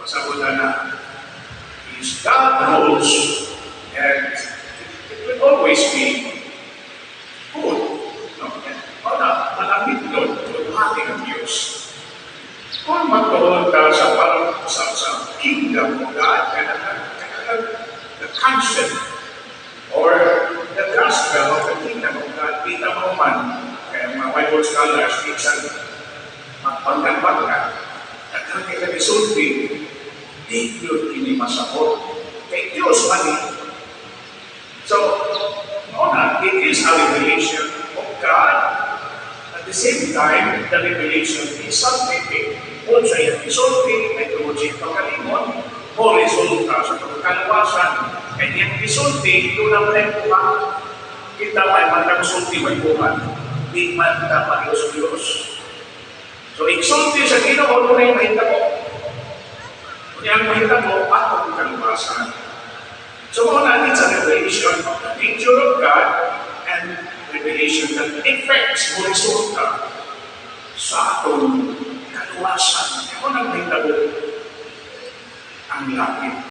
Sabi na, is God rules, and it will always be good. No? Malamig doon, tulhati ng Diyos. Kung magtuon ka sa kingdom of God, the concept or the gospel of the kingdom of God, kita mo man, kaya mga Bible scholars, minsan magpagkabag ka, at ang kailangisulti, di yun kinimasapot. Kay Diyos mali. So, it is a revelation of God. At the same time, the revelation is something. Kung sa iyong isulti, may tungkol sa iyong pagkalimon, o resulta sa pagkalawasan. At yung isulti, ito na may buha. Kita may matang sulti may buha. Di man dapat Diyos. So, isulti sa Ginoo, ito na yung mahita mo. Kung yung mahita mo, ako ang kaliwasan. So, kung natin sa revelation of the nature of God and revelation that affects o resulta sa atong kaluwasan. Kung ang mahita mo, ang langit.